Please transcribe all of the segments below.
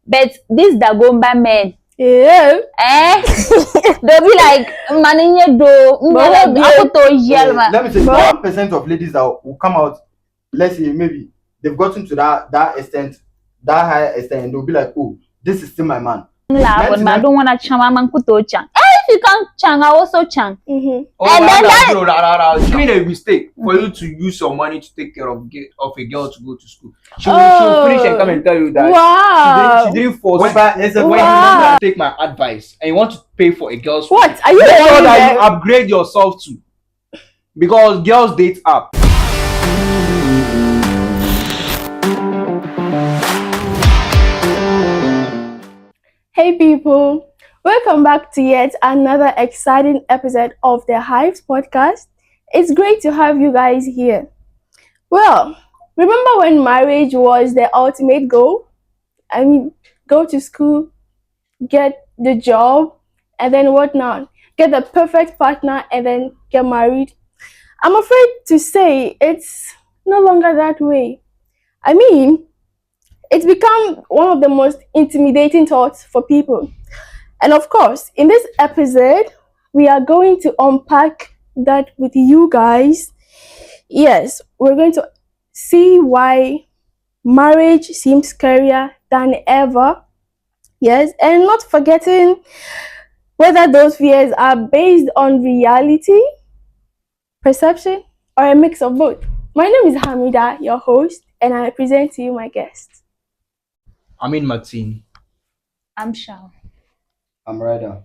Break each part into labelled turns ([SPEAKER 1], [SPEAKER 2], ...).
[SPEAKER 1] But these Dagomba men,
[SPEAKER 2] Yeah.
[SPEAKER 1] they'll be like, Maninya do,
[SPEAKER 2] Let
[SPEAKER 3] me say 1% of ladies that will come out, let's say maybe they've gotten to that extent, that high extent, and they'll be like, oh, this is still my man.
[SPEAKER 1] But I don't want to chang chang. If you can't chang, I also chang.
[SPEAKER 2] Mm-hmm.
[SPEAKER 4] And then that you made a mistake for you to use your money to take care of a girl to go to school. She'll finish and come and tell you that she didn't force you. When you want to take my advice and you want to pay for a girl's school,
[SPEAKER 2] what are you
[SPEAKER 4] make sure that you upgrade yourself too, because girls date up.
[SPEAKER 2] Hey people, welcome back to yet another exciting episode of the Hive podcast. It's great to have you guys here. Well, remember when marriage was the ultimate goal? I mean, go to school, get the job, and then whatnot. Get the perfect partner and then get married. I'm afraid to say it's no longer that way. I mean, it's become one of the most intimidating thoughts for people. And of course, in this episode, we are going to unpack that with you guys. Yes, we're going to see why marriage seems scarier than ever. Yes, and not forgetting whether those fears are based on reality, perception, or a mix of both. My name is Hamida, your host, and I present to you my guest.
[SPEAKER 4] I'm in Martin.
[SPEAKER 1] I'm Shao.
[SPEAKER 3] I'm Ryder.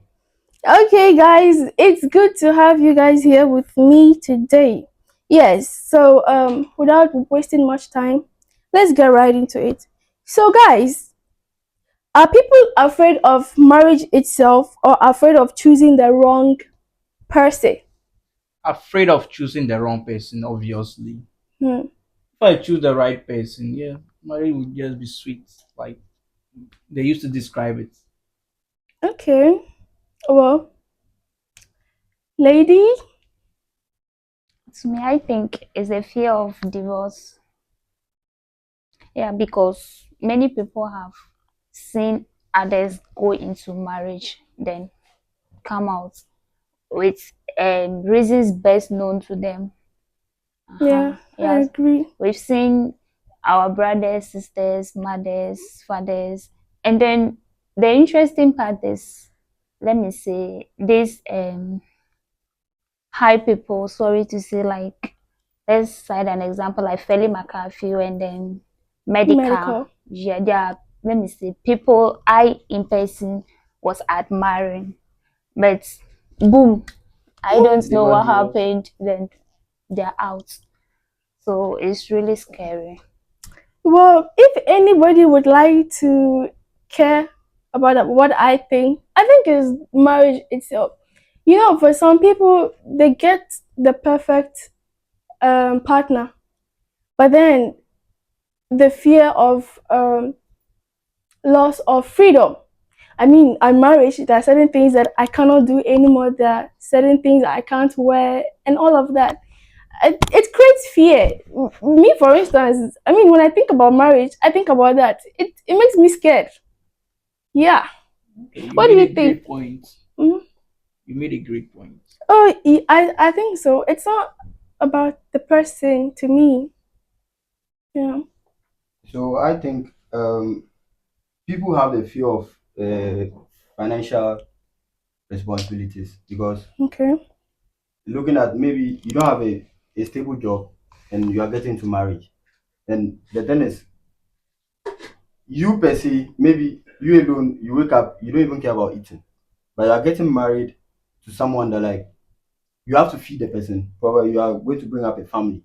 [SPEAKER 2] Okay, guys, it's good to have you guys here with me today. Yes, so without wasting much time, let's get right into it. So, guys, are people afraid of marriage itself or afraid of choosing the wrong person?
[SPEAKER 4] Afraid of choosing the wrong person, obviously.
[SPEAKER 2] Hmm.
[SPEAKER 4] If I choose the right person, yeah, marriage would just be sweet, like they used to describe it.
[SPEAKER 2] Okay, well, lady,
[SPEAKER 1] To me, I think it's a fear of divorce. Yeah, because many people have seen others go into marriage, then come out with reasons best known to them.
[SPEAKER 2] yeah, I
[SPEAKER 1] Yes,
[SPEAKER 2] agree.
[SPEAKER 1] we've seen our brothers, sisters, mothers, fathers, and then the interesting part is, let me say, these high people. Sorry to say, like let's cite an example like Feli McCarthy and then medical.
[SPEAKER 2] Medical.
[SPEAKER 1] Yeah, there are, let me see, people I in person was admiring, but boom, I don't know what happened. Then they're out. So it's really scary.
[SPEAKER 2] Well, if anybody would like to care about what I think is marriage itself. You know, for some people, they get the perfect partner, but then the fear of loss of freedom. I mean, in marriage, there are certain things that I cannot do anymore. There are certain things I can't wear, and all of that. It creates fear. Me, for instance, I mean, when I think about marriage, I think about that. It makes me scared. Yeah. What do you think? Mm-hmm.
[SPEAKER 4] You made a great point.
[SPEAKER 2] Oh, I think so. It's not about the person to me. Yeah.
[SPEAKER 3] So I think people have the fear of financial responsibilities because
[SPEAKER 2] Okay.
[SPEAKER 3] looking at maybe you don't have a stable job and you are getting into marriage. And the thing is, you per se, maybe you alone, you wake up, you don't even care about eating. But you are getting married to someone that like you have to feed the person. Probably you are going to bring up a family.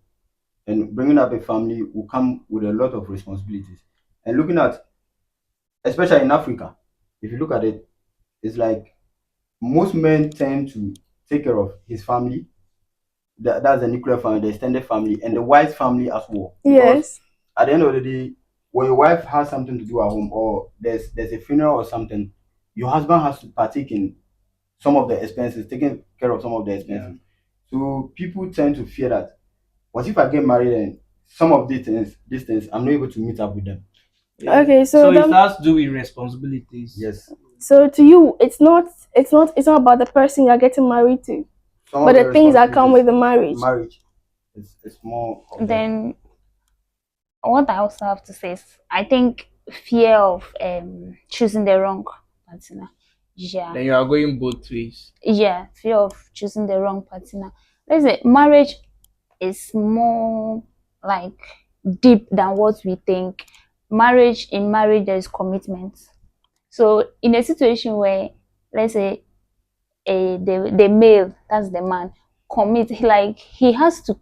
[SPEAKER 3] And bringing up a family will come with a lot of responsibilities. And looking at, especially in Africa, if you look at it, it's like most men tend to take care of his family. That's the nuclear family, the extended family, and the wife's family as well. Because
[SPEAKER 2] Yes.
[SPEAKER 3] at the end of the day, when your wife has something to do at home or there's a funeral or something, your husband has to partake in some of the expenses, taking care of some of the expenses. So people tend to fear that what if I get married and some of these things I'm not able to meet up with them.
[SPEAKER 4] Yeah.
[SPEAKER 2] Okay,
[SPEAKER 4] So
[SPEAKER 2] so
[SPEAKER 4] it has to do with responsibilities.
[SPEAKER 3] Yes.
[SPEAKER 2] so to you, it's not about the person you're getting married to,
[SPEAKER 3] Some
[SPEAKER 2] but
[SPEAKER 3] of
[SPEAKER 2] the things that come with the marriage.
[SPEAKER 3] marriage, it's more of that.
[SPEAKER 1] Then what I also have to say is I think fear of choosing the wrong partner. Yeah.
[SPEAKER 4] Then you are going both ways.
[SPEAKER 1] Yeah, fear of choosing the wrong partner. Let's say marriage is more like deep than what we think. In marriage there is commitment. So in a situation where, let's say, the male, that's the man, commit, like he has to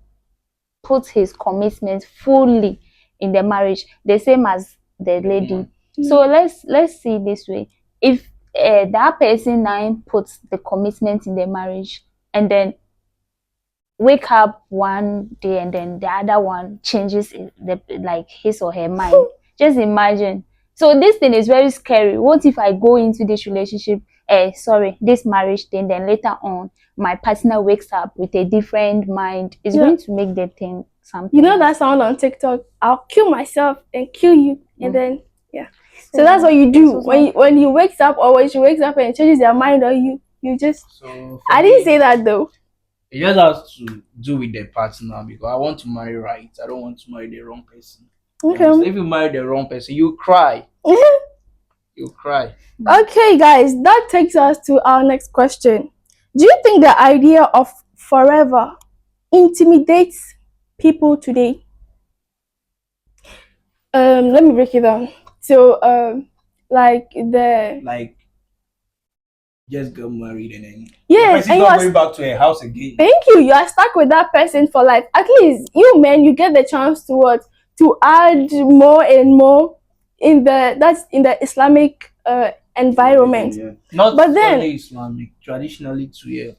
[SPEAKER 1] put his commitment fully in the marriage, the same as the lady. So let's see this way: if that person now puts the commitment in the marriage, and then wake up one day and then the other one changes like his or her mind. Just imagine. So this thing is very scary. What if I go into this relationship, this marriage thing, then later on my partner wakes up with a different mind? It's going to make the thing something.
[SPEAKER 2] You know that sound on TikTok? I'll kill myself and kill you, and then So that's what you do when you wakes up, or when she wakes up and changes their mind on you. You just.
[SPEAKER 4] So
[SPEAKER 2] I didn't say that though.
[SPEAKER 4] it just has to do with the partner, because I want to marry right. I don't want to marry the wrong person.
[SPEAKER 2] Okay.
[SPEAKER 4] So if you marry the wrong person, you cry. You cry.
[SPEAKER 2] Okay, guys, that takes us to our next question. Do you think the idea of forever intimidates people today? Let me break it down. So, like
[SPEAKER 4] just get married and then
[SPEAKER 2] yes,
[SPEAKER 4] the person's not going back to her house again.
[SPEAKER 2] Thank you. You are stuck with that person for life. At least you men, you get the chance to what, to add more and more in the Islamic environment.
[SPEAKER 3] Yeah.
[SPEAKER 4] Not
[SPEAKER 2] But then-
[SPEAKER 4] only Islamic, traditionally too. Yeah.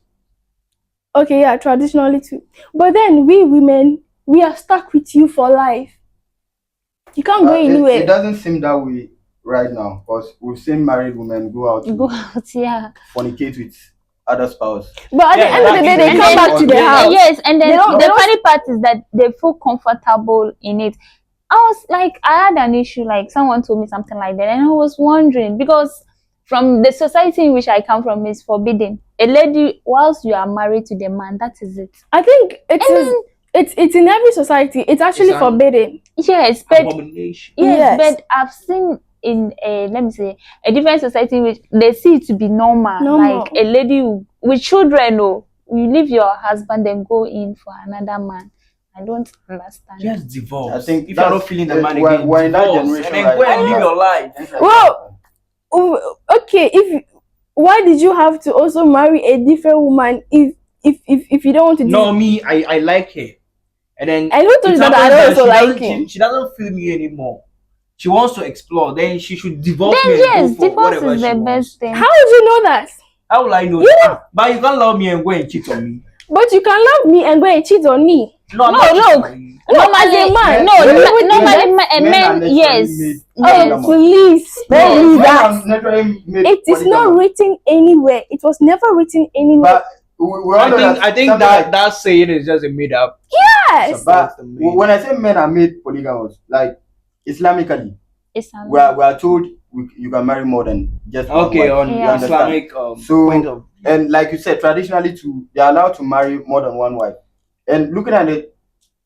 [SPEAKER 2] Okay, yeah, traditionally too. But then we women, we are stuck with you for life. You can't go anywhere.
[SPEAKER 3] It doesn't seem that way right now, because we've seen married women go out,
[SPEAKER 1] yeah,
[SPEAKER 3] fornicate with other spouse.
[SPEAKER 2] But at the end of the day, they come back to the house.
[SPEAKER 1] Yes, and then
[SPEAKER 2] They
[SPEAKER 1] the
[SPEAKER 2] don't-
[SPEAKER 1] funny part is that they feel comfortable in it. I was like, I had an issue, like someone told me something like that, and I was wondering, because from the society in which I come from is forbidden. A lady, whilst you are married to the man, that is it.
[SPEAKER 2] I think it's in every society. It's actually forbidden.
[SPEAKER 1] Yes, but
[SPEAKER 4] Abomination.
[SPEAKER 1] yes, but I've seen in let me say a different society in which they see it to be normal. Like a lady with children, you leave your husband and go in for another man. I don't understand.
[SPEAKER 4] Just divorce.
[SPEAKER 3] I think
[SPEAKER 4] if you're not feeling the man again,
[SPEAKER 3] we're in that
[SPEAKER 4] divorce,
[SPEAKER 3] generation,
[SPEAKER 4] and then go and live your life.
[SPEAKER 2] Well, okay. Why did you have to also marry a different woman if you don't want to?
[SPEAKER 4] No, me, I like her, and then
[SPEAKER 2] I don't think that I also like him.
[SPEAKER 4] She doesn't feel me anymore. She wants to explore. Then she should divorce me.
[SPEAKER 1] Then
[SPEAKER 4] And go for
[SPEAKER 1] divorce
[SPEAKER 4] whatever
[SPEAKER 1] is
[SPEAKER 4] she
[SPEAKER 1] the
[SPEAKER 4] wants.
[SPEAKER 1] best thing.
[SPEAKER 2] How would you know that?
[SPEAKER 4] How will I know that? But you can't love me and go and cheat on me.
[SPEAKER 2] But you can love me and go and cheat on me.
[SPEAKER 4] No, I'm not cheating on you.
[SPEAKER 2] As a man,
[SPEAKER 1] normally a man, yes.
[SPEAKER 2] Oh, please, spare me that. It is not written anywhere. It was never written anywhere.
[SPEAKER 3] But
[SPEAKER 4] I think that saying is just a made up.
[SPEAKER 2] Yes.
[SPEAKER 3] But when I say men are made polygamous, like Islamically, we are told you can marry more than just one wife.
[SPEAKER 4] On Islamic point of view.
[SPEAKER 3] And like you said, traditionally too, they are allowed to marry more than one wife. And looking at it,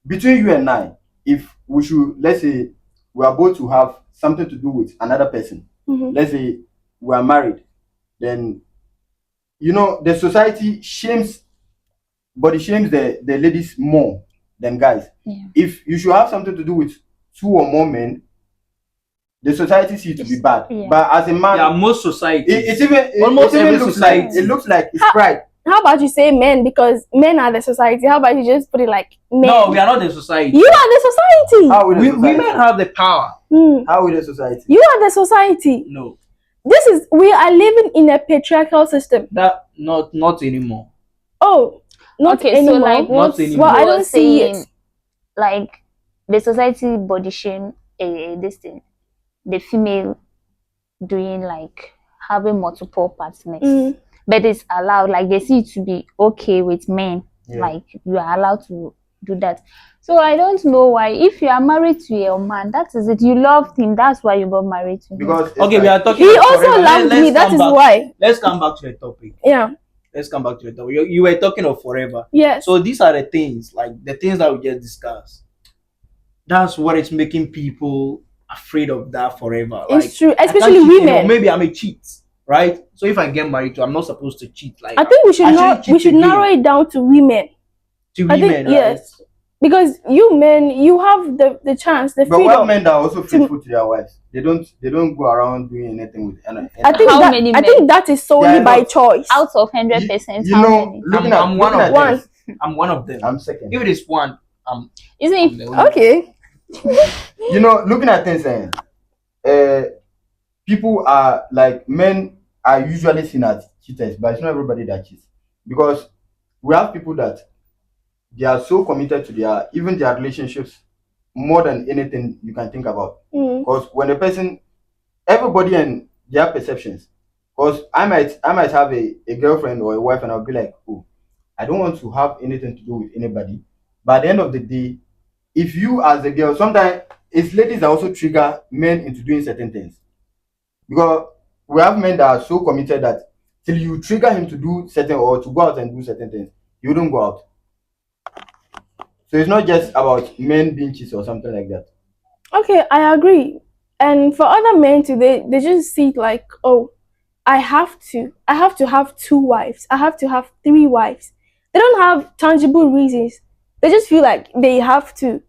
[SPEAKER 3] between you and I, if we should, let's say we are both to have something to do with another person, let's say we are married, then the society body shames the ladies more than guys.
[SPEAKER 1] Yeah.
[SPEAKER 3] If you should have something to do with two or more men, the society sees it to be bad.
[SPEAKER 1] Yeah.
[SPEAKER 3] But as a man,
[SPEAKER 4] most societies,
[SPEAKER 3] almost every society, it looks like it's pride.
[SPEAKER 2] How about you say men, because men are the society? How about you just put it like men?
[SPEAKER 4] No, we are not the society.
[SPEAKER 2] You are the society.
[SPEAKER 3] How will the society?
[SPEAKER 4] Women have the power.
[SPEAKER 3] How will the society?
[SPEAKER 2] You are the society.
[SPEAKER 4] No.
[SPEAKER 2] We are living in a patriarchal system.
[SPEAKER 4] That not anymore.
[SPEAKER 2] Oh, not
[SPEAKER 1] okay,
[SPEAKER 2] anymore.
[SPEAKER 1] so like what
[SPEAKER 4] anymore.
[SPEAKER 2] Well, I don't see it.
[SPEAKER 1] Like the society body shame this thing, the female doing like having multiple partners. But it's allowed, like they see it to be okay with men.
[SPEAKER 3] Yeah.
[SPEAKER 1] Like you are allowed to do that. So I don't know why. If you are married to a man, that is it. You loved him. That's why you got married to him.
[SPEAKER 3] Because
[SPEAKER 4] Okay, we are talking.
[SPEAKER 2] He
[SPEAKER 4] about
[SPEAKER 2] also
[SPEAKER 4] forever.
[SPEAKER 2] loved me. That is why.
[SPEAKER 4] Let's come back to the topic.
[SPEAKER 2] Yeah.
[SPEAKER 4] Let's come back to the topic. You were talking of forever.
[SPEAKER 2] Yes.
[SPEAKER 4] So these are the things, like the things that we just discussed. That's what is making people afraid of that forever.
[SPEAKER 2] It's true,
[SPEAKER 4] I can't
[SPEAKER 2] especially
[SPEAKER 4] cheat,
[SPEAKER 2] women.
[SPEAKER 4] maybe I'm a cheat, right? So if I get married to, I'm not supposed to cheat. Like
[SPEAKER 2] I think we should
[SPEAKER 4] shouldn't
[SPEAKER 2] narrow it down to women.
[SPEAKER 4] to
[SPEAKER 2] I
[SPEAKER 4] women,
[SPEAKER 2] think
[SPEAKER 4] right?
[SPEAKER 2] yes, because you men, you have the chance, the
[SPEAKER 3] but
[SPEAKER 2] freedom.
[SPEAKER 3] while men are also faithful to their wives, they don't go around doing anything with any
[SPEAKER 2] I think
[SPEAKER 1] How
[SPEAKER 2] that
[SPEAKER 1] many
[SPEAKER 2] I think
[SPEAKER 1] men?
[SPEAKER 2] that is solely
[SPEAKER 3] They are
[SPEAKER 2] by
[SPEAKER 3] not.
[SPEAKER 2] choice.
[SPEAKER 1] Out of 100%,
[SPEAKER 3] You
[SPEAKER 1] how
[SPEAKER 3] know,
[SPEAKER 1] many?
[SPEAKER 4] I'm one of
[SPEAKER 2] them.
[SPEAKER 3] this,
[SPEAKER 4] I'm one of them.
[SPEAKER 3] I'm second.
[SPEAKER 4] If it is one,
[SPEAKER 1] Isn't
[SPEAKER 4] I'm
[SPEAKER 1] it?
[SPEAKER 4] the only
[SPEAKER 2] Okay.
[SPEAKER 3] You know, looking at things, people are like, men are usually seen as cheaters, but it's not everybody that cheats, because we have people that they are so committed to their relationships more than anything you can think about. Because when a person, everybody and their perceptions. Because I might have a girlfriend or a wife, and I'll be like, oh, I don't want to have anything to do with anybody. But at the end of the day, if you as a girl, sometimes it's ladies that also trigger men into doing certain things. Because we have men that are so committed that till you trigger him to do certain, or to go out and do certain things, you don't go out. So it's not just about men being cheats or something like that.
[SPEAKER 2] Okay, I agree. And for other men today, they just see it like, oh, I have to have two wives. I have to have three wives. They don't have tangible reasons. They just feel like they have to.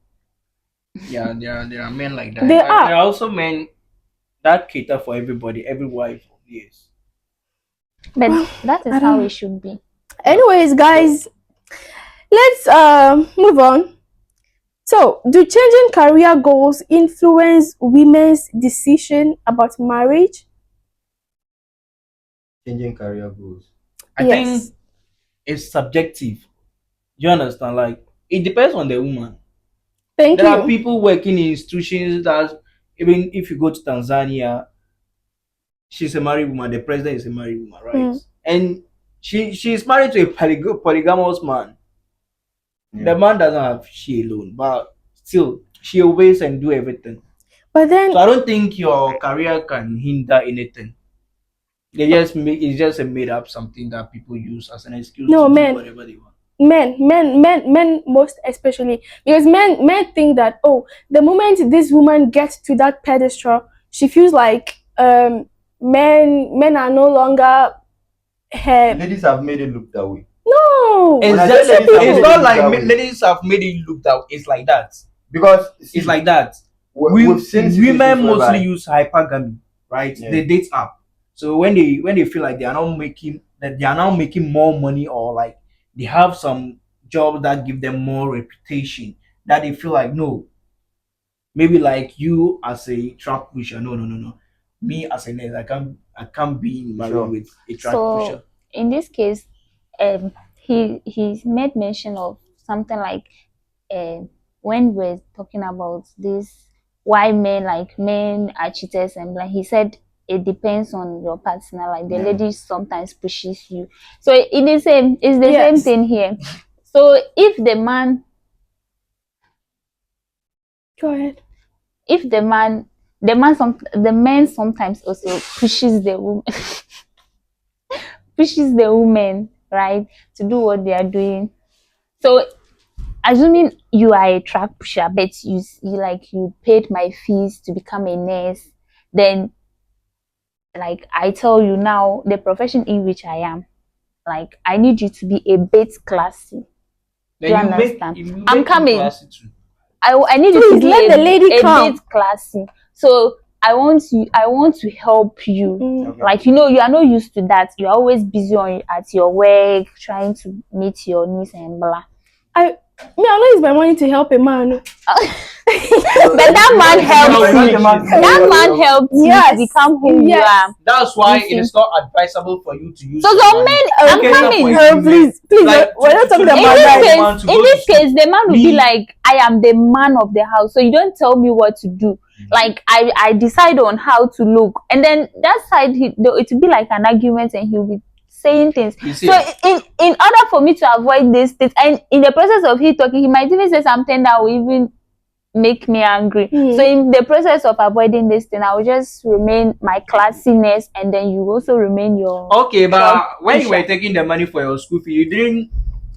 [SPEAKER 4] Yeah, there are men like that.
[SPEAKER 2] They
[SPEAKER 4] There
[SPEAKER 2] are.
[SPEAKER 4] are also men that cater for everybody, every wife. Yes.
[SPEAKER 1] But that
[SPEAKER 2] I
[SPEAKER 1] is
[SPEAKER 2] don't
[SPEAKER 1] how
[SPEAKER 2] know.
[SPEAKER 1] it should be.
[SPEAKER 2] Anyways, guys, let's move on. So, do changing career goals influence women's decision about marriage?
[SPEAKER 3] Changing career goals.
[SPEAKER 4] I
[SPEAKER 2] Yes.
[SPEAKER 4] think it's subjective. You understand? Like it depends on the woman.
[SPEAKER 2] Thank
[SPEAKER 4] There are
[SPEAKER 2] you.
[SPEAKER 4] people working in institutions that, even if you go to Tanzania, she's a married woman. The president is a married woman, right? And she's married to a polygamous man.
[SPEAKER 3] Yeah.
[SPEAKER 4] The man doesn't have she alone, but still she obeys and do everything.
[SPEAKER 2] But then,
[SPEAKER 4] So I don't think your career can hinder anything. It's just a made up something that people use as an excuse
[SPEAKER 2] No,
[SPEAKER 4] to
[SPEAKER 2] men.
[SPEAKER 4] do whatever they want.
[SPEAKER 2] Men most especially, because men think that, oh, the moment this woman gets to that pedestal, she feels like men are no longer her.
[SPEAKER 3] Ladies have made it look that way.
[SPEAKER 2] No,
[SPEAKER 3] When I say ladies have
[SPEAKER 4] It's
[SPEAKER 3] made
[SPEAKER 4] not
[SPEAKER 3] it
[SPEAKER 4] like
[SPEAKER 3] look that way,
[SPEAKER 4] ladies have made it look that it's like that.
[SPEAKER 3] because see,
[SPEAKER 4] It's like that.
[SPEAKER 3] we've seen
[SPEAKER 4] Women
[SPEAKER 3] situations
[SPEAKER 4] mostly
[SPEAKER 3] whereby-
[SPEAKER 4] use hypergamy, right?
[SPEAKER 3] Yeah.
[SPEAKER 4] They date up. So when they feel like they are now making more money, or like they have some job that give them more reputation, that they feel like, no, maybe like you as a trap pusher, no. Me as a nurse, I can't be married
[SPEAKER 3] Sure.
[SPEAKER 4] with a trap
[SPEAKER 1] So
[SPEAKER 4] pusher.
[SPEAKER 1] in this case, he's made mention of something like, when we're talking about this, why men are cheaters, and like he said, it depends on your partner. Like the
[SPEAKER 3] Yeah.
[SPEAKER 1] lady sometimes pushes you. So it's the
[SPEAKER 2] Yes.
[SPEAKER 1] same thing here. So if the man
[SPEAKER 2] go ahead.
[SPEAKER 1] if the man sometimes also pushes the woman pushes the woman, right, to do what they are doing. So assuming you are a track pusher, but you paid my fees to become a nurse, then like I tell you now, the profession in which I am, like I need you to be a bit classy.
[SPEAKER 4] Then
[SPEAKER 1] you understand?
[SPEAKER 4] you
[SPEAKER 1] I'm
[SPEAKER 4] make it
[SPEAKER 1] coming.
[SPEAKER 4] classy too.
[SPEAKER 1] I need you
[SPEAKER 2] Please
[SPEAKER 1] to be
[SPEAKER 2] let the lady
[SPEAKER 1] a
[SPEAKER 2] come.
[SPEAKER 1] bit classy. So I want to help you.
[SPEAKER 3] Okay.
[SPEAKER 1] Like, you are not used to that. You're always busy at your work, trying to meet your needs and blah.
[SPEAKER 2] I don't use my money to help a man.
[SPEAKER 1] But that man helped you. That man helped you
[SPEAKER 2] Yes.
[SPEAKER 1] to become who you
[SPEAKER 2] Yes.
[SPEAKER 1] are.
[SPEAKER 4] That's why
[SPEAKER 1] You
[SPEAKER 4] it
[SPEAKER 1] see.
[SPEAKER 4] is not advisable for you to use.
[SPEAKER 1] So
[SPEAKER 4] your
[SPEAKER 1] some
[SPEAKER 4] money.
[SPEAKER 1] men, I'm
[SPEAKER 4] Okay,
[SPEAKER 1] coming.
[SPEAKER 4] for
[SPEAKER 2] Oh,
[SPEAKER 4] women,
[SPEAKER 2] please,
[SPEAKER 4] like,
[SPEAKER 2] we're not talking
[SPEAKER 4] to-
[SPEAKER 2] about
[SPEAKER 1] In
[SPEAKER 2] that.
[SPEAKER 1] this
[SPEAKER 4] man
[SPEAKER 1] case,
[SPEAKER 4] to go to
[SPEAKER 1] the man will be
[SPEAKER 4] Me-
[SPEAKER 1] like, I am the man of the house, so you don't tell me what to do. Like I decide on how to look, and then that side it will be like an argument, and he'll be saying things.
[SPEAKER 4] You see,
[SPEAKER 1] So in order for me to avoid this things, and in the process of he talking, he might even say something that will even make me angry. So in the process of avoiding this thing, I will just remain my classiness, and then you also remain your
[SPEAKER 4] okay, but when you were taking the money for your school fee, you didn't.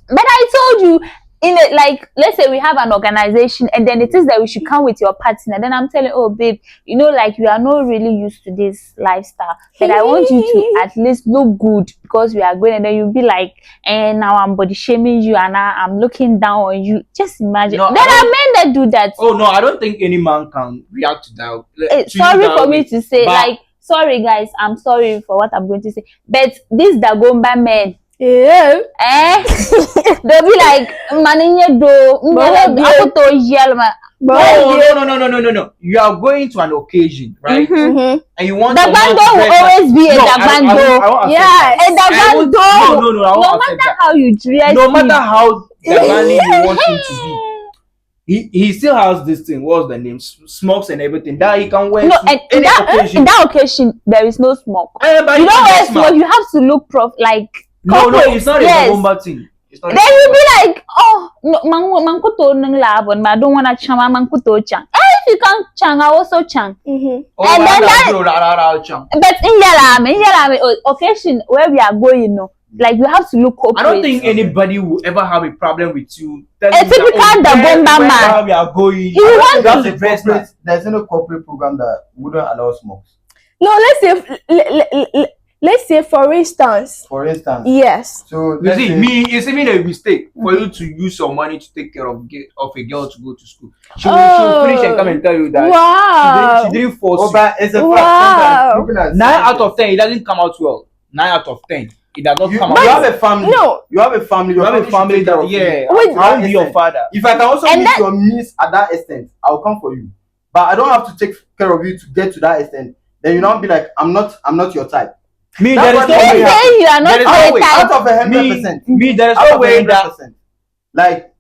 [SPEAKER 1] But I told you, in a, like, let's say we have an organization, and then it is that we should come with your partner. Then I'm telling, oh babe, you know, like you are not really used to this lifestyle, but I want you to at least look good because we are going. And then you'll be like, and now I'm body shaming you, and now I'm looking down on you. Just imagine.
[SPEAKER 4] No,
[SPEAKER 1] there are men that do that.
[SPEAKER 4] Oh no, I don't think any man can react to that.
[SPEAKER 1] Sorry for me to say, like, sorry guys, I'm sorry for what I'm going to say, but this Dagomba men.
[SPEAKER 2] Yeah.
[SPEAKER 1] They'll be like, "Maninya do, aku to yell ma."
[SPEAKER 4] No. You are going to an occasion, right? And you want
[SPEAKER 1] the bando will always be a bando. Yeah, a bando. No matter how you dress,
[SPEAKER 4] no matter how the bando you want him to be. He still has this thing. What's the name? Smokes and everything that he can wear.
[SPEAKER 1] No, and in that occasion, there is no smoke. You don't wear smoke. You have to look like.
[SPEAKER 4] No, it's not a bomba thing.
[SPEAKER 1] Then you'll be like, oh, no, mankuto nang labon, but I don't want to chang mankuto chang. If you can't chang, I also chang. And then but in Yalame occasion where we are going, you know, like you have to look corporate.
[SPEAKER 4] I don't think anybody will ever have a problem with you.
[SPEAKER 1] A typical bomba man.
[SPEAKER 4] We are going.
[SPEAKER 3] There's no corporate program that wouldn't allow smokes.
[SPEAKER 2] No, let's say for instance. Yes.
[SPEAKER 3] So
[SPEAKER 4] you see, it's even a mistake for you to use your money to take care of a girl to go to school. She'll finish and come and tell you that.
[SPEAKER 2] Wow.
[SPEAKER 4] She didn't force you.
[SPEAKER 3] But it's a
[SPEAKER 2] wow.
[SPEAKER 3] fact.
[SPEAKER 4] 9 out of 10, it doesn't come out well. 9 out of 10, it does not come out.
[SPEAKER 3] You
[SPEAKER 4] well.
[SPEAKER 3] have a family.
[SPEAKER 2] No.
[SPEAKER 3] You have a family.
[SPEAKER 4] You have a family that, yeah. I will be your father.
[SPEAKER 3] If I can also meet your needs at that extent, I'll come for you. But I don't have to take care of you to get to that extent. Then you don't be like, I'm not your type.
[SPEAKER 4] Me, there is no way.
[SPEAKER 1] You are not
[SPEAKER 3] out of 100%.
[SPEAKER 4] Me, there is no way that.
[SPEAKER 3] Like,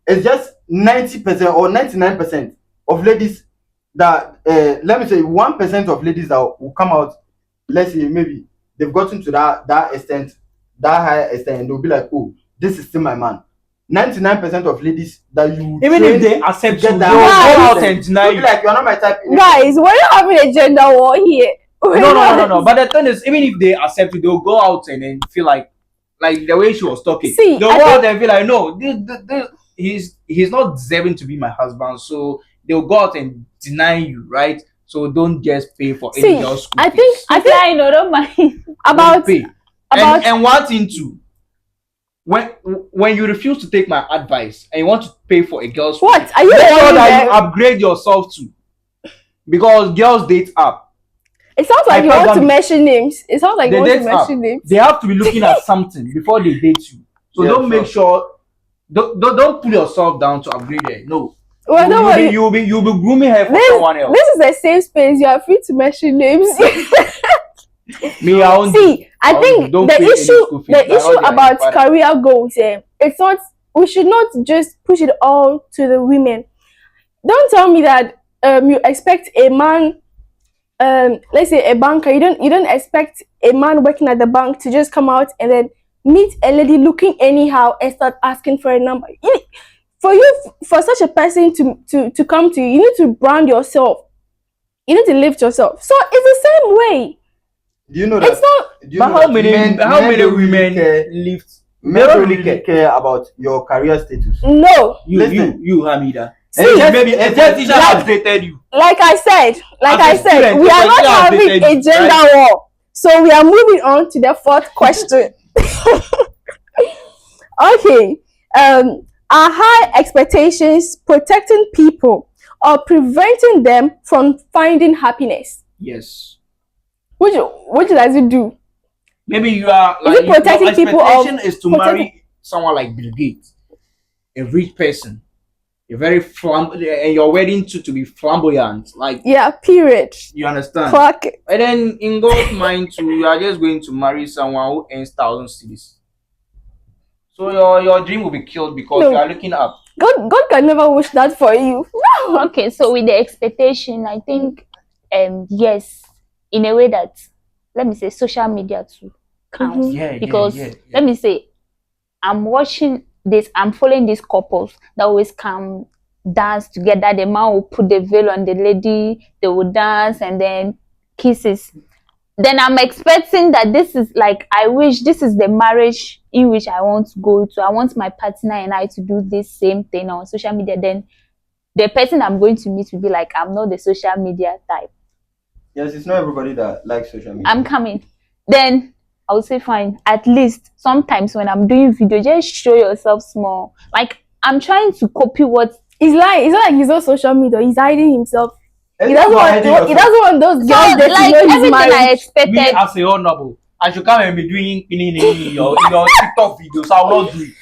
[SPEAKER 3] it's just 90% or 99% of ladies that, let me say, 1% of ladies that will come out. Let's say maybe they've gotten to that extent, that high extent, and they'll be like, oh, this is still my man. 99% of ladies that you
[SPEAKER 4] even if they accept you,
[SPEAKER 3] that
[SPEAKER 4] go out and deny you.
[SPEAKER 3] Like, you're not my type.
[SPEAKER 2] Guys, we're not having a gender war here.
[SPEAKER 4] No. But the thing is, even if they accept you, they'll go out and then feel like the way she was talking.
[SPEAKER 2] See,
[SPEAKER 4] they'll go out and feel like, no, he's not deserving to be my husband. So they'll go out and deny you, right? So don't just pay for any girl's school fees.
[SPEAKER 1] I think I know, don't mind.
[SPEAKER 2] About
[SPEAKER 4] and one thing too. When you refuse to take my advice and you want to pay for a girl's school,
[SPEAKER 2] what are you
[SPEAKER 4] make sure that you upgrade yourself too, because girls date up.
[SPEAKER 2] It sounds like you want to mention names. It sounds like you want to mention names.
[SPEAKER 4] They have to be looking at something before they date you. So don't make sure. Don't put yourself down to upgrade it. No.
[SPEAKER 2] Well,
[SPEAKER 4] you'll be grooming her for someone else.
[SPEAKER 2] This is a safe space. You are free to mention names.
[SPEAKER 4] Me, I won't.
[SPEAKER 2] See, I think the issue about career goals, it's not. We should not just push it all to the women. Don't tell me that you expect a man. Let's say a banker, you don't expect a man working at the bank to just come out and then meet a lady looking anyhow and start asking for a number. For such a person to come to you, you need to brand yourself. You need to lift yourself. So it's the same way.
[SPEAKER 3] Do you know that?
[SPEAKER 2] It's not.
[SPEAKER 4] But how many women lift?
[SPEAKER 3] Men don't really care about your career status.
[SPEAKER 2] No.
[SPEAKER 4] You Hamida.
[SPEAKER 2] See,
[SPEAKER 4] maybe a teacher has dated you.
[SPEAKER 2] Like I said, we are not having a gender war. So we are moving on to the fourth question. Okay. Are high expectations protecting people or preventing them from finding happiness?
[SPEAKER 4] Yes.
[SPEAKER 2] Which does it do?
[SPEAKER 4] Maybe you are
[SPEAKER 2] like, is it protecting people? Your
[SPEAKER 4] expectation is to marry someone like Bill Gates, a rich person. You're very and your wedding to be flamboyant, like
[SPEAKER 2] period.
[SPEAKER 4] You understand?
[SPEAKER 2] Fuck it.
[SPEAKER 4] And then in God's mind too, you are just going to marry someone who earns 1,000 cities. So your dream will be killed because you are looking up.
[SPEAKER 2] God can never wish that for you.
[SPEAKER 1] No. Okay, so with the expectation, I think yes, in a way that, let me say, social media too counts.
[SPEAKER 4] Yeah,
[SPEAKER 1] Because
[SPEAKER 4] yeah.
[SPEAKER 1] let me say, I'm watching this, I'm following these couples that always come dance together. The man will put the veil on the lady, they will dance and then kisses. Then I'm expecting that this is like, I wish this is the marriage in which I want to go to. I want my partner and I to do this same thing on social media. Then the person I'm going to meet will be like, I'm not the social media type.
[SPEAKER 3] Yes, it's not everybody that likes social media.
[SPEAKER 1] I'm coming. Then I would say, fine. At least sometimes when I'm doing video, just show yourself small. Like I'm trying to copy what.
[SPEAKER 2] It's like he's on social media. He's hiding himself.
[SPEAKER 3] And
[SPEAKER 2] He doesn't want those girls
[SPEAKER 1] So
[SPEAKER 2] that
[SPEAKER 1] like
[SPEAKER 2] know he's
[SPEAKER 1] everything
[SPEAKER 2] married.
[SPEAKER 1] I expected.
[SPEAKER 4] Me as a honorable, I should come and be doing in your TikTok videos. I will not do it.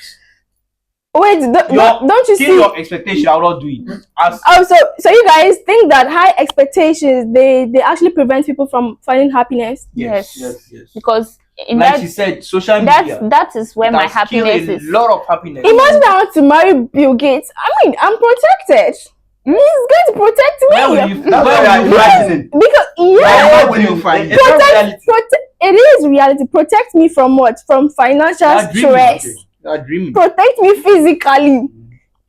[SPEAKER 2] Wait, don't you see?
[SPEAKER 4] Your expectation, I will not do it.
[SPEAKER 2] So you guys think that high expectations they actually prevent people from finding happiness?
[SPEAKER 1] Yes.
[SPEAKER 3] Yes.
[SPEAKER 1] Because in
[SPEAKER 4] like
[SPEAKER 1] that,
[SPEAKER 4] she said, social media.
[SPEAKER 1] that is where my
[SPEAKER 4] that's still
[SPEAKER 1] happiness
[SPEAKER 4] a
[SPEAKER 1] is.
[SPEAKER 4] lot of happiness.
[SPEAKER 2] Imagine I want to marry Bill Gates. I mean, I'm protected. He's going to protect me.
[SPEAKER 4] Where will you,
[SPEAKER 3] That's
[SPEAKER 4] where
[SPEAKER 3] why
[SPEAKER 4] will
[SPEAKER 3] you
[SPEAKER 4] you
[SPEAKER 3] are
[SPEAKER 4] find
[SPEAKER 3] imagining.
[SPEAKER 2] Because
[SPEAKER 4] where will you find it?
[SPEAKER 3] It's not reality.
[SPEAKER 2] It is reality. Protect me from what? From financial
[SPEAKER 4] You are dreaming,
[SPEAKER 2] stress.
[SPEAKER 4] okay. You are dreaming.
[SPEAKER 2] Protect me physically.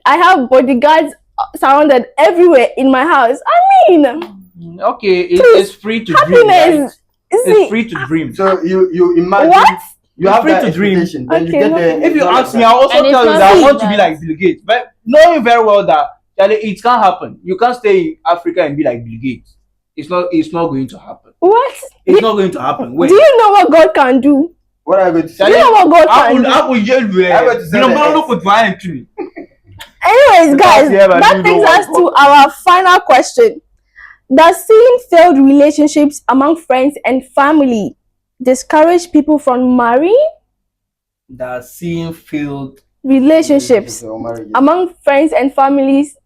[SPEAKER 2] I have bodyguards surrounded everywhere in my house. I mean,
[SPEAKER 4] Okay,
[SPEAKER 2] Please,
[SPEAKER 4] it's free to dream.
[SPEAKER 2] happiness.
[SPEAKER 4] Right?
[SPEAKER 2] See,
[SPEAKER 4] It's free to dream.
[SPEAKER 3] So you imagine
[SPEAKER 2] what?
[SPEAKER 3] you
[SPEAKER 4] It's
[SPEAKER 3] have
[SPEAKER 4] free
[SPEAKER 3] that
[SPEAKER 4] to dream.
[SPEAKER 3] expectation, then you
[SPEAKER 2] Okay,
[SPEAKER 3] get
[SPEAKER 2] no.
[SPEAKER 3] there. and
[SPEAKER 4] If
[SPEAKER 3] it's
[SPEAKER 4] you
[SPEAKER 3] not like
[SPEAKER 4] ask me,
[SPEAKER 3] that.
[SPEAKER 4] I'll also
[SPEAKER 1] And it's
[SPEAKER 4] tell you
[SPEAKER 1] not
[SPEAKER 4] that I
[SPEAKER 1] like
[SPEAKER 4] want to be
[SPEAKER 1] that.
[SPEAKER 4] like Bill Gates. But knowing very well that Charlie, it can't happen. You can't stay in Africa and be like Bill Gates. It's not going to happen.
[SPEAKER 2] What?
[SPEAKER 4] It's not going to happen. Wait.
[SPEAKER 2] Do you know what God can do?
[SPEAKER 3] What are you going to
[SPEAKER 2] Do
[SPEAKER 3] say?
[SPEAKER 2] you know what God can do?
[SPEAKER 4] I will yell you.
[SPEAKER 3] I'm going to say
[SPEAKER 4] You
[SPEAKER 3] the
[SPEAKER 4] know,
[SPEAKER 3] X.
[SPEAKER 4] look at my entry.
[SPEAKER 2] Anyways, guys,
[SPEAKER 4] Yeah, but
[SPEAKER 2] that
[SPEAKER 4] you
[SPEAKER 2] brings
[SPEAKER 4] know
[SPEAKER 2] us
[SPEAKER 4] what
[SPEAKER 2] to
[SPEAKER 4] God
[SPEAKER 2] our final question. Does seeing failed relationships among friends and family discourage people from marrying?
[SPEAKER 4] That seeing failed.
[SPEAKER 2] Relationships
[SPEAKER 3] or marriages.
[SPEAKER 2] among friends and families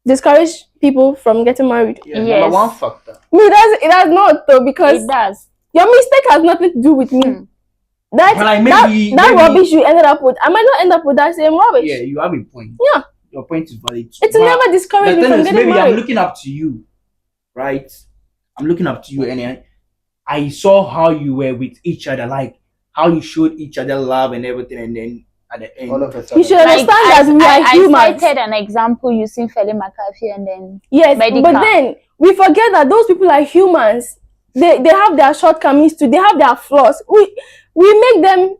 [SPEAKER 2] discourage people from getting married.
[SPEAKER 4] Yeah,
[SPEAKER 1] Yes.
[SPEAKER 4] number one factor.
[SPEAKER 2] Me, it does not though, because
[SPEAKER 1] It does.
[SPEAKER 2] your mistake has nothing to do with me. That
[SPEAKER 4] But like maybe
[SPEAKER 2] rubbish you ended up with, I might not end up with that same rubbish.
[SPEAKER 4] Yeah, you have a point.
[SPEAKER 2] Yeah.
[SPEAKER 4] Your point is valid.
[SPEAKER 2] It will never discourage
[SPEAKER 4] the
[SPEAKER 2] me
[SPEAKER 4] thing
[SPEAKER 2] from
[SPEAKER 4] is,
[SPEAKER 2] getting
[SPEAKER 4] maybe I'm
[SPEAKER 2] married.
[SPEAKER 4] looking up to you, right? I'm looking up to you, and I saw how you were with each other, like how you showed each other love and everything, and then at the end,
[SPEAKER 3] All of a
[SPEAKER 2] You
[SPEAKER 3] sudden.
[SPEAKER 2] should understand that we are
[SPEAKER 1] I
[SPEAKER 2] humans.
[SPEAKER 1] cited an example using Feli McAfee and then
[SPEAKER 2] Yes,
[SPEAKER 1] medical.
[SPEAKER 2] but then we forget that those people are humans. They have their shortcomings too. They have their flaws. We make them,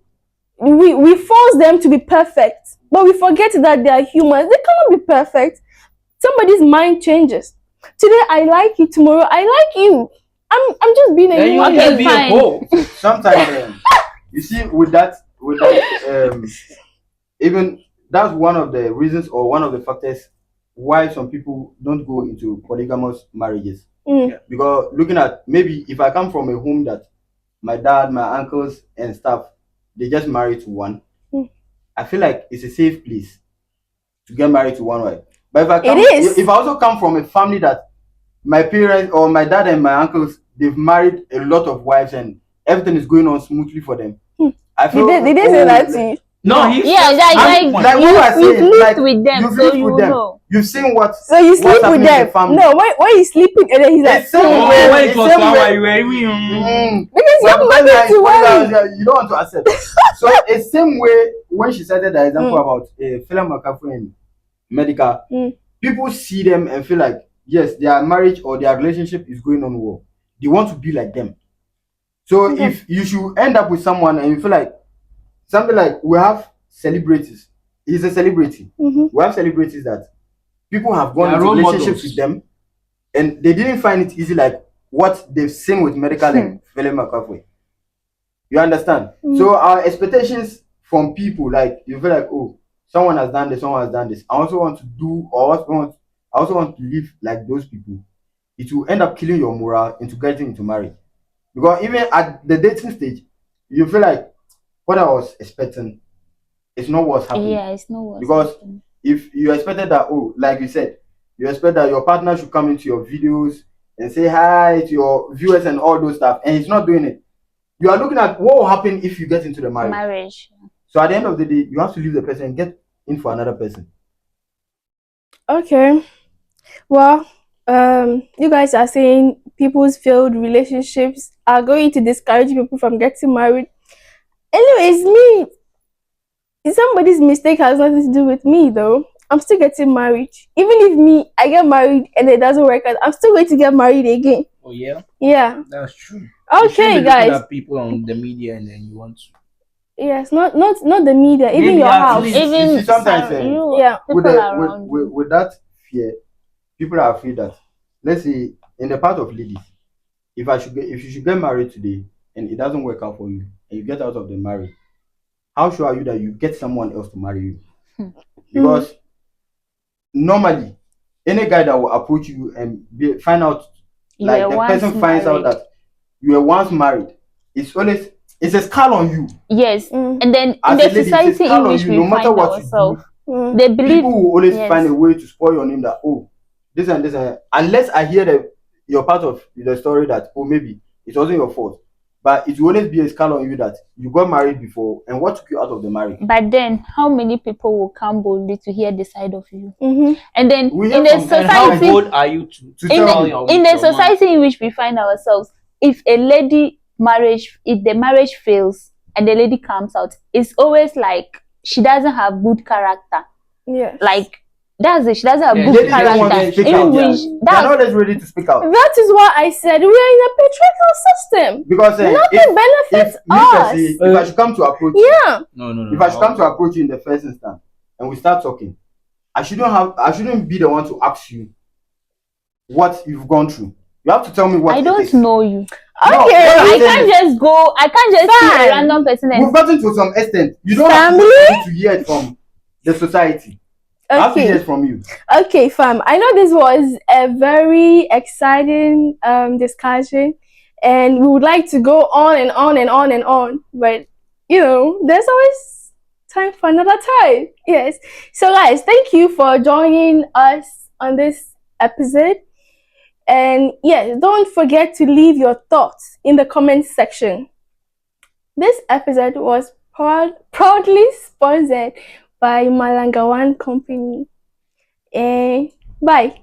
[SPEAKER 2] we force them to be perfect, but we forget that they are humans. They cannot be perfect. Somebody's mind changes. Today I like you, tomorrow I like you. I'm just being a
[SPEAKER 4] then you
[SPEAKER 2] human
[SPEAKER 4] can
[SPEAKER 2] being.
[SPEAKER 4] be
[SPEAKER 1] fine.
[SPEAKER 4] a hoe.
[SPEAKER 3] Sometimes you see with that even that's one of the reasons or one of the factors why some people don't go into polygamous marriages.
[SPEAKER 2] Mm.
[SPEAKER 3] Because looking at, maybe if I come from a home that my dad, my uncles and stuff, they just married to one, I feel like it's a safe place to get married to one wife. But if I come,
[SPEAKER 2] It is.
[SPEAKER 3] if I also come from a family that my parents or my dad and my uncles, they've married a lot of wives and everything is going on smoothly for them, I feel
[SPEAKER 2] They didn't say that to you.
[SPEAKER 4] No, he's
[SPEAKER 1] Yeah, like
[SPEAKER 3] like what you are
[SPEAKER 1] you've
[SPEAKER 3] saying,
[SPEAKER 1] lived
[SPEAKER 3] like
[SPEAKER 1] with them,
[SPEAKER 3] you've
[SPEAKER 1] so
[SPEAKER 3] lived
[SPEAKER 1] you
[SPEAKER 3] with them.
[SPEAKER 1] know.
[SPEAKER 3] You've seen what.
[SPEAKER 2] So you
[SPEAKER 3] what's
[SPEAKER 2] sleep with
[SPEAKER 3] happening in
[SPEAKER 2] them.
[SPEAKER 3] the family.
[SPEAKER 2] No, when you sleep with them, he's like,
[SPEAKER 3] It's same
[SPEAKER 4] Oh,
[SPEAKER 3] way.
[SPEAKER 4] when it
[SPEAKER 3] It's
[SPEAKER 4] was
[SPEAKER 3] same
[SPEAKER 4] one
[SPEAKER 3] way.
[SPEAKER 4] where you were
[SPEAKER 2] because you have nothing to worry.
[SPEAKER 3] You don't want to accept. So it's same way when she cited the example about Philip McAfee and medical. People see them and feel like, yes, their marriage or their relationship is going on well. They want to be like them. So if you should end up with someone and you feel like something like, we have celebrities. He's a celebrity. We have celebrities that people have gone
[SPEAKER 4] They are
[SPEAKER 3] into
[SPEAKER 4] role
[SPEAKER 3] relationships
[SPEAKER 4] models.
[SPEAKER 3] with them and they didn't find it easy like what they've seen with medical and Philip McAfee. You understand? So our expectations from people, like you feel like, oh, someone has done this, someone has done this. I also want to do, or I also want to live like those people. It will end up killing your morale into getting into marriage. Because even at the dating stage, you feel like what I was expecting is not what's happening.
[SPEAKER 1] Yeah, it's not what's
[SPEAKER 3] Because
[SPEAKER 1] happening.
[SPEAKER 3] if you expected that, oh, like you said, you expect that your partner should come into your videos and say hi to your viewers and all those stuff, and he's not doing it. You are looking at what will happen if you get into the marriage. So at the end of the day, you have to leave the person and get in for another person.
[SPEAKER 2] Okay. Well, you guys are saying people's failed relationships are going to discourage people from getting married. Anyways, me, somebody's mistake has nothing to do with me though. I'm still getting married. Even if me, I get married and it doesn't work out, I'm still going to get married again.
[SPEAKER 4] Oh yeah,
[SPEAKER 2] Yeah.
[SPEAKER 4] that's true. You shouldn't
[SPEAKER 2] Okay,
[SPEAKER 4] be looking
[SPEAKER 2] guys.
[SPEAKER 4] at people on the media and then you want to.
[SPEAKER 2] Yes, not the media, even
[SPEAKER 3] Maybe
[SPEAKER 2] your
[SPEAKER 3] at
[SPEAKER 2] house.
[SPEAKER 3] least-
[SPEAKER 1] Even
[SPEAKER 3] you see, sometimes
[SPEAKER 1] you,
[SPEAKER 2] Yeah.
[SPEAKER 3] with,
[SPEAKER 1] people
[SPEAKER 3] the,
[SPEAKER 1] around you.
[SPEAKER 3] with that fear, people are afraid that, let's say, in the part of ladies, if you should get married today and it doesn't work out for you and you get out of the marriage, how sure are you that you get someone else to marry you? Because normally, any guy that will approach you and find out,
[SPEAKER 1] You
[SPEAKER 3] like
[SPEAKER 1] were
[SPEAKER 3] the
[SPEAKER 1] once
[SPEAKER 3] person finds out
[SPEAKER 1] married.
[SPEAKER 3] that you were once married, it's a scar on you.
[SPEAKER 1] Yes, and then in
[SPEAKER 3] As
[SPEAKER 1] the
[SPEAKER 3] a lady, it's a
[SPEAKER 1] society in
[SPEAKER 3] scar on
[SPEAKER 1] which
[SPEAKER 3] you.
[SPEAKER 1] we
[SPEAKER 3] No matter
[SPEAKER 1] find
[SPEAKER 3] what you
[SPEAKER 1] ourselves,
[SPEAKER 3] do,
[SPEAKER 1] they believe.
[SPEAKER 3] people will always
[SPEAKER 1] Yes.
[SPEAKER 3] find a way to spoil your name. That, oh, this and this, unless I hear your part of the story that, oh, maybe it wasn't your fault, but it will always be a scar on you that you got married before and what took you out of the marriage.
[SPEAKER 1] But then, how many people will come boldly to hear the side of you?
[SPEAKER 2] Mm-hmm.
[SPEAKER 1] And then
[SPEAKER 3] We
[SPEAKER 1] in
[SPEAKER 3] hear
[SPEAKER 1] the
[SPEAKER 3] from- and how
[SPEAKER 1] society,
[SPEAKER 4] bold are you to
[SPEAKER 1] in
[SPEAKER 4] tell
[SPEAKER 1] the,
[SPEAKER 4] your
[SPEAKER 1] in the
[SPEAKER 4] your man?
[SPEAKER 1] society in which we find ourselves, if a lady marriage, if the marriage fails and the lady comes out, it's always like she doesn't have good character.
[SPEAKER 2] Yes.
[SPEAKER 1] Like that's it. She doesn't have
[SPEAKER 4] Yeah,
[SPEAKER 1] good
[SPEAKER 3] Ladies don't want
[SPEAKER 1] character.
[SPEAKER 3] to speak
[SPEAKER 1] In
[SPEAKER 3] out.
[SPEAKER 1] which
[SPEAKER 3] They're not always ready to speak out.
[SPEAKER 2] That is why I said we are in a patriarchal system.
[SPEAKER 3] Because
[SPEAKER 2] Nothing benefits
[SPEAKER 3] if me
[SPEAKER 2] us.
[SPEAKER 3] per se, if I should come to approach you,
[SPEAKER 2] Yeah.
[SPEAKER 4] No.
[SPEAKER 3] if I should come to approach you in the first instance and we start talking, I shouldn't be the one to ask you what you've gone through. You have to tell me what
[SPEAKER 1] I
[SPEAKER 3] it
[SPEAKER 1] don't
[SPEAKER 3] is.
[SPEAKER 1] know you.
[SPEAKER 3] No,
[SPEAKER 2] Okay.
[SPEAKER 3] what I'm
[SPEAKER 1] I
[SPEAKER 3] saying
[SPEAKER 1] can't
[SPEAKER 3] is,
[SPEAKER 1] just go. I can't just see a
[SPEAKER 2] Fine.
[SPEAKER 1] random person
[SPEAKER 3] we've
[SPEAKER 1] and
[SPEAKER 3] gotten to some extent. You don't have to hear it from the society. I have to hear
[SPEAKER 2] Okay.
[SPEAKER 3] it from you.
[SPEAKER 2] Okay, fam. I know this was a very exciting discussion, and we would like to go on and on and on and on, but there's always time for another time. Yes. So, guys, thank you for joining us on this episode. And yes, don't forget to leave your thoughts in the comment section. This episode was proudly sponsored by Malangawan Company. And bye.